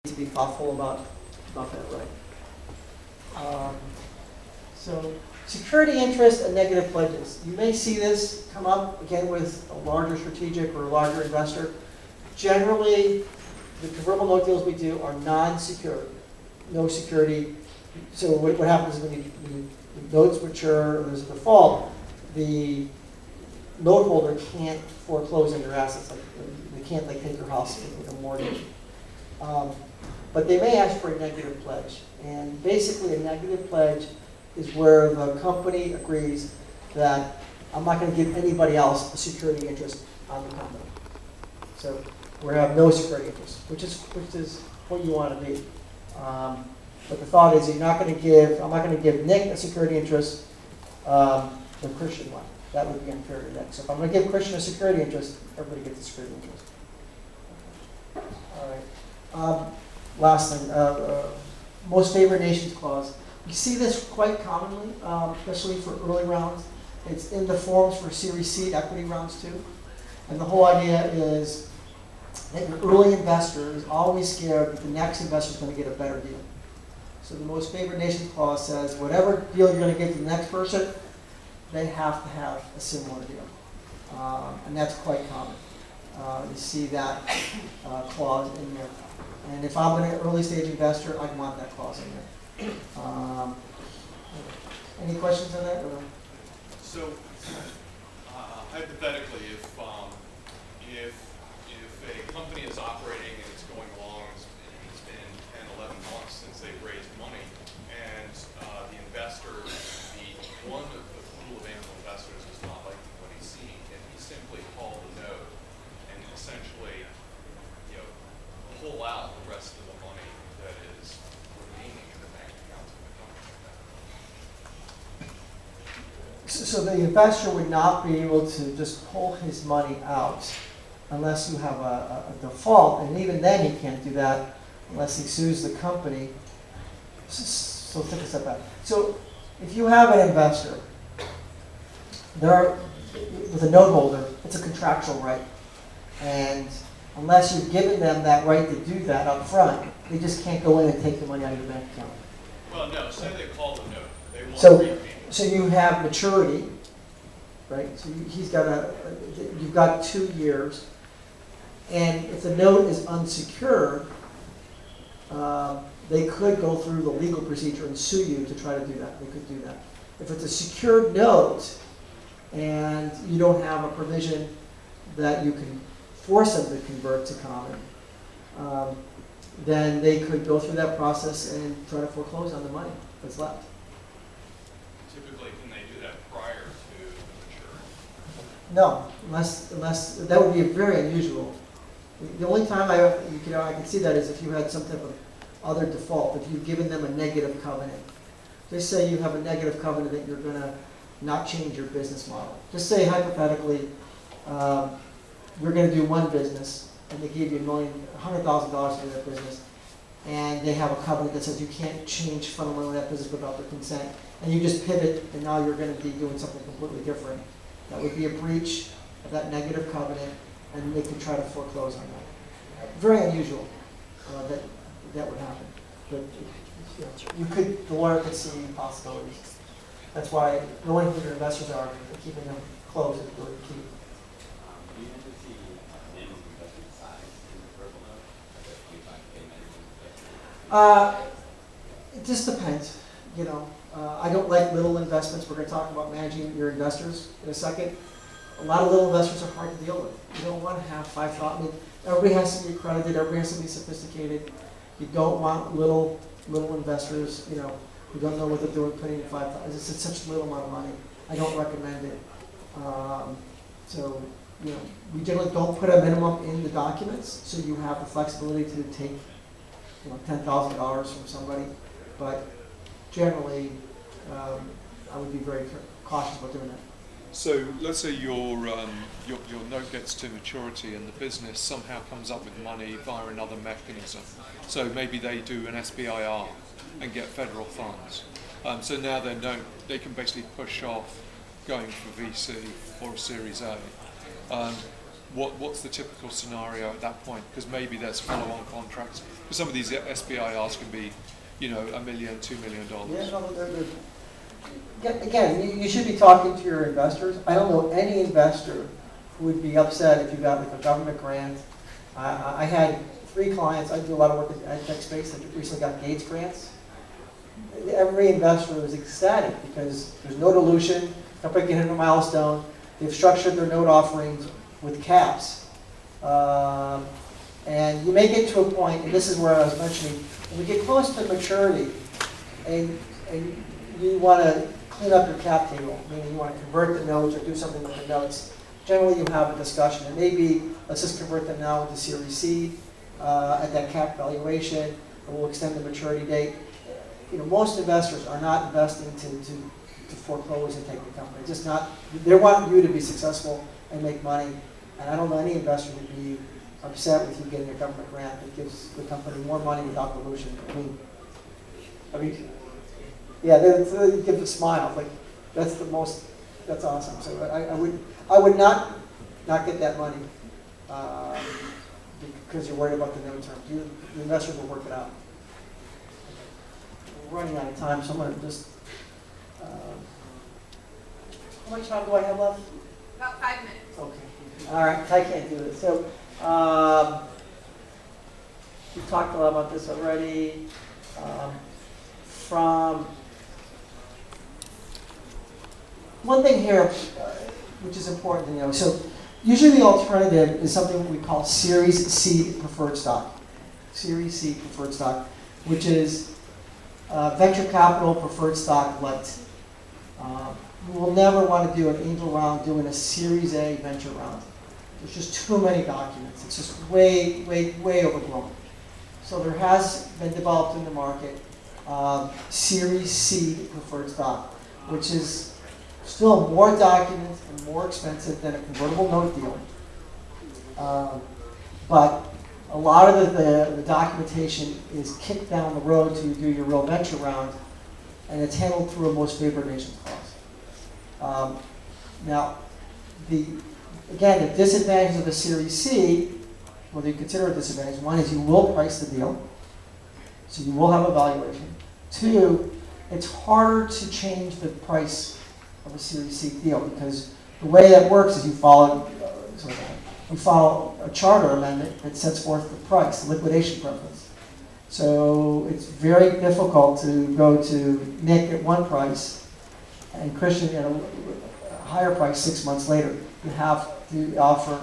to be thoughtful about that, right? So security interest and negative pledges. You may see this come up again with a larger strategic or a larger investor. Generally, the convertible note deals we do are non-secured, no security. So what happens is when notes mature or there's a default, the note holder can't foreclose on your assets. Like they can't take your house with a mortgage. But they may ask for a negative pledge. And basically a negative pledge is where the company agrees that I'm not going to give anybody else a security interest on the company. So we have no security interest, which is what you want to be. But the thought is I'm not going to give Nick a security interest, the Christian one. That would be unfair to Nick. So if I'm going to give Christian a security interest, everybody gets a security interest. All right. Last thing, most favored nations clause. You see this quite commonly, especially for early rounds. It's in the forms for Series C equity rounds too. And the whole idea is that your early investor is always scared that the next investor is going to get a better deal. So the most favored nations clause says whatever deal you're going to give to the next person, they have to have a similar deal. And that's quite common. You see that clause in there. And if I'm an early stage investor, I want that clause in there. Any questions on that? Or? So, hypothetically, if a company is operating and it's going along, and it's been 10, 11 months since they've raised money, and the investor, one of the pool of angel investors is not liking what he's seeing, and he simply call the note and essentially, pull out the rest of the money that is remaining in the bank accounts of the company. So the investor would not be able to just pull his money out unless you have a default, and even then he can't do that unless he sues the company. So take a step back. So if you have an investor, with a note holder, it's a contractual right, and unless you've given them that right to do that up front, they just can't go in and take the money out of your bank account. Well, no, say they call the note. They want repayment. So you have maturity, right? So you've got 2 years. And if the note is unsecured, they could go through the legal procedure and sue you to try to do that. They could do that. If it's a secured note and you don't have a provision that you can force them to convert to common, then they could go through that process and try to foreclose on the money that's left. Typically, can they do that prior to the maturity? No, unless that would be very unusual. The only time I can see that is if you had some type of other default, if you've given them a negative covenant. Just say you have a negative covenant that you're going to not change your business model. Just say hypothetically, we're going to do one business, and they give you $100,000 to do that business, and they have a covenant that says you can't change fundamentally that business without their consent, and you just pivot, and now you're going to be doing something completely different. That would be a breach of that negative covenant, and they can try to foreclose on that. Very unusual that would happen, but the lawyer could see possibilities. That's why knowing who your investors are and keeping them close is really key. Do you ever see minimum investment size in the convertible note? Like a 25K minimum investment? It just depends. I don't like little investments. We're going to talk about managing your investors in a second. A lot of little investors are hard to deal with. You don't want to have 5,000. Everybody has to be accredited. Everybody has to be sophisticated. You don't want little investors, who don't know what they're doing, putting in 5,000. It's such a little amount of money. I don't recommend it. So we generally don't put a minimum in the documents, so you have the flexibility to take, $10,000 from somebody. But generally, I would be very cautious about doing that. So let's say your note gets to maturity and the business somehow comes up with money via another mechanism. So maybe they do an SBIR and get federal funds. So now their note, they can basically push off going for VC or a Series A. what's the typical scenario at that point? Because maybe there's follow-on contracts. Because some of these SBIRs can be, $1 million, $2 million. Yeah, no, again, you should be talking to your investors. I don't know any investor who would be upset if you got like a government grant. I had 3 clients. I do a lot of work at RocketSpace that recently got Gates grants. Every investor was ecstatic because there's no dilution. Company can hit a milestone. They've structured their note offerings with caps. And you may get to a point, and this is where I was mentioning, when we get close to maturity and you want to clean up your cap table, meaning you want to convert the notes or do something with the notes, generally you have a discussion. It may be, let's just convert them now into Series C at that cap valuation, and we'll extend the maturity date. Most investors are not investing to foreclose and take the company. It's just not, they want you to be successful and make money. And I don't know any investor would be upset with you getting a government grant that gives the company more money without dilution. I mean, yeah, they give a smile. Like, that's awesome. So I would not get that money because you're worried about the note terms. The investors will work it out. We're running out of time, so I'm going to just, how much time do I have left? About 5 minutes. Okay. All right, I can't do this. So, we talked a lot about this already. From one thing here, which is important to know. So, usually the alternative is something we call Series C preferred stock. Series C preferred stock, which is venture capital preferred stock light. You will never want to do an angel round doing a Series A venture round. There's just too many documents. It's just way, way, way overblown. So there has been developed in the market Series C preferred stock, which is still more documents and more expensive than a convertible note deal. But a lot of the documentation is kicked down the road to do your real venture round, and it's handled through a most favored nation clause. Now, the disadvantages of the Series C, whether you consider it a disadvantage, one is you will price the deal, so you will have a valuation. 2, it's harder to change the price of a Series C deal because the way that works is you follow a charter amendment that sets forth the price, the liquidation preference. So it's very difficult to go to Nick at one price and Christian at a higher price 6 months later. You have to offer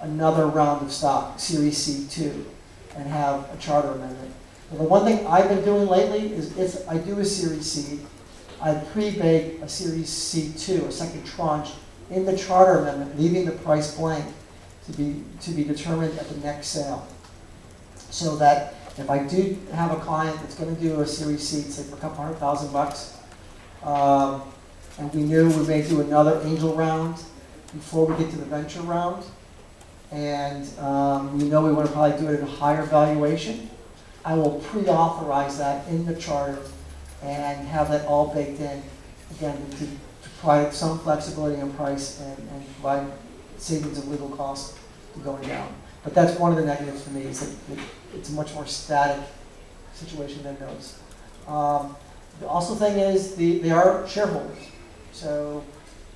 another round of stock, Series C2, and have a charter amendment. And the one thing I've been doing lately is if I do a Series C, I pre-bake a Series C2, a second tranche, in the charter amendment, leaving the price blank to be determined at the next sale. So that if I do have a client that's going to do a Series C, say for a couple $100,000, and we knew we may do another angel round before we get to the venture round, and we know we want to probably do it at a higher valuation, I will pre-authorize that in the charter and have that all baked in, again, to provide some flexibility in price and provide savings of legal costs to going down. But that's one of the negatives for me, is that it's a much more static situation than notes. The also thing is they are shareholders. So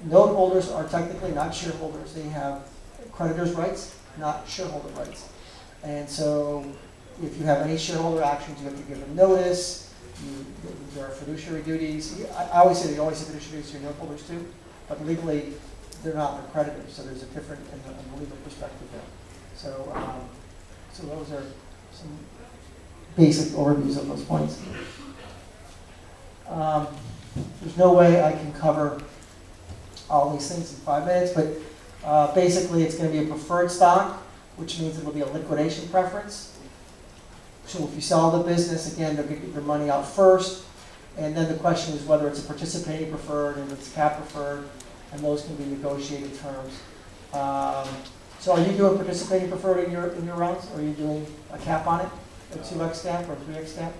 note holders are technically not shareholders. They have creditors' rights, not shareholder rights. And so if you have any shareholder actions, you have to give them notice. There are fiduciary duties. I always say you always have fiduciary duties to your note holders too, but legally they're not, they're creditors. So there's a different in the legal perspective there. So, so those are some basic overviews of those points. There's no way I can cover all these things in 5 minutes, but basically it's going to be a preferred stock, which means it will be a liquidation preference. So if you sell the business, again, they'll get their money out first, and then the question is whether it's a participating preferred and it's cap preferred, and those can be negotiated terms. So are you doing participating preferred in your rounds, or are you doing a cap on it, a 2x stamp or a 3x stamp?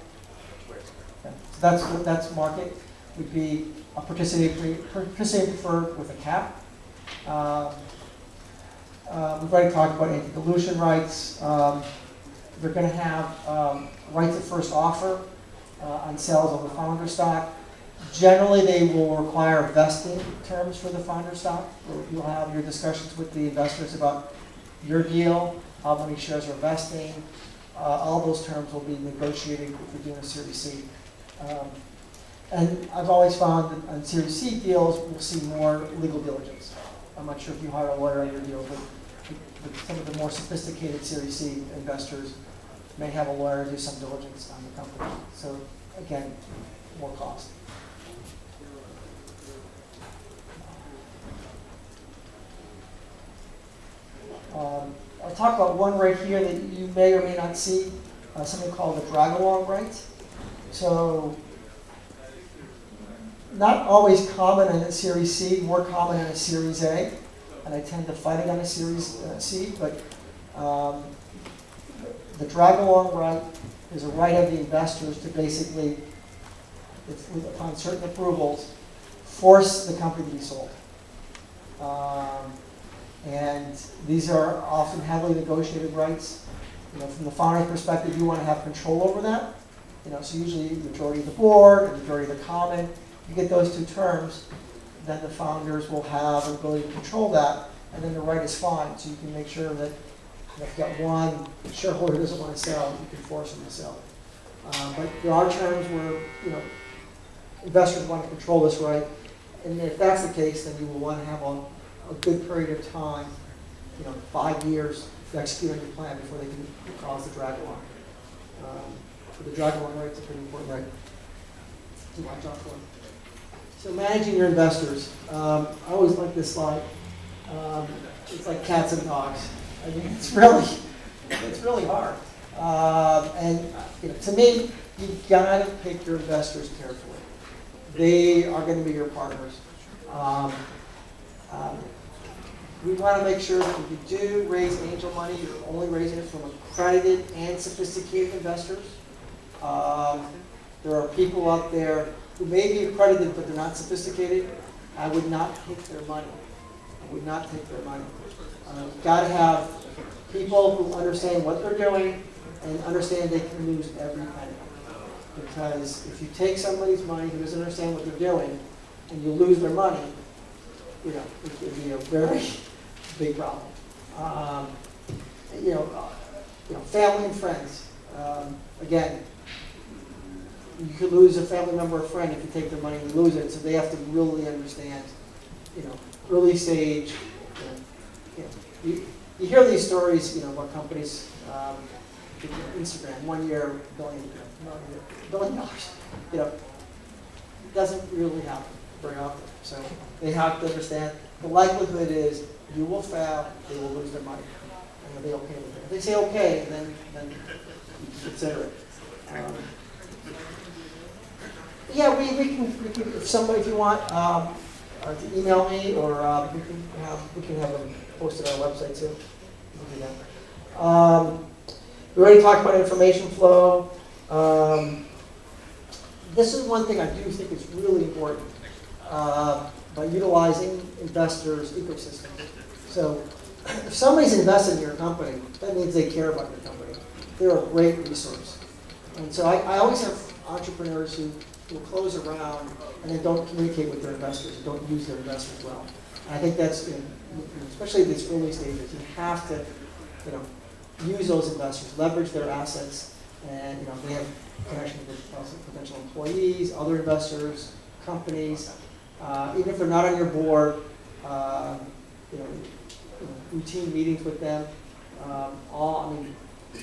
Okay. So that's market would be a participating preferred with a cap. We've already talked about anti-dilution rights. They're going to have rights of first offer on sales of the founder stock. Generally, they will require vesting terms for the founder stock. You'll have your discussions with the investors about your deal, how many shares are vesting. All those terms will be negotiated if you're doing a Series C. And I've always found that on Series C deals, we'll see more legal diligence. I'm not sure if you hire a lawyer on your deal, but some of the more sophisticated Series C investors may have a lawyer do some diligence on the company. So again, more cost. I'll talk about one right here that you may or may not see, something called the drag-along right. So not always common in a Series C, more common in a Series A, and I tend to fight it on a Series C, but the drag-along right is a right of the investors to basically, upon certain approvals, force the company to be sold. And these are often heavily negotiated rights. From the founder's perspective, you want to have control over that. So usually the majority of the board and the majority of the common, you get those two terms, then the founders will have an ability to control that, and then the right is fine. So you can make sure that if you've got one shareholder who doesn't want to sell, you can force them to sell. But there are terms where investors want to control this right, and if that's the case, then you will want to have a good period of time, 5 years, to execute on your plan before they can cause the drag along. For the drag along right, it's a pretty important right to watch out for. So managing your investors. I always like this slide. It's like cats and dogs. I mean, it's really hard. And to me, you've got to pick your investors carefully. They are going to be your partners. We want to make sure that if you do raise angel money, you're only raising it from accredited and sophisticated investors. There are people out there who may be accredited, but they're not sophisticated. I would not take their money. You've got to have people who understand what they're doing and understand they can lose every penny. Because if you take somebody's money who doesn't understand what they're doing and you lose their money, it could be a very big problem. Family and friends. Again, you could lose a family member or friend if you take their money and lose it. So they have to really understand, early stage. You hear these stories, about companies, Instagram, 1 year, $1 billion. It doesn't really happen very often. So they have to understand the likelihood is you will fail, they will lose their money. And are they okay with it? If they say okay, then you consider it. We can if you want, to email me, or we can have them posted on our website too. We can do that. We already talked about information flow. This is one thing I do think is really important by utilizing investors' ecosystem. So if somebody's invested in your company, that means they care about your company. They're a great resource. And so I always have entrepreneurs who will close around and then don't communicate with their investors, don't use their investors well. And I think that's, especially at these early stages, you have to, use those investors, leverage their assets, and they have connection with potential employees, other investors, companies, even if they're not on your board, routine meetings with them.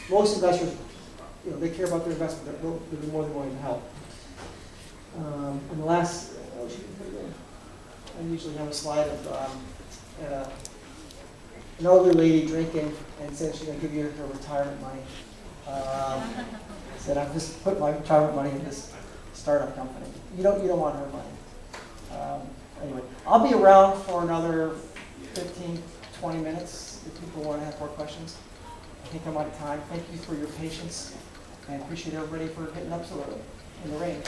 Most investors, they care about their investment. They'll be more than willing to help. And the last, I usually have a slide of an elderly lady drinking and said she's going to give you her retirement money. Said, I've just put my retirement money in this startup company. You don't want her money. Anyway, I'll be around for another 15, 20 minutes if people want to have more questions. I think I'm out of time. Thank you for your patience, and appreciate everybody for getting up so early in the rain.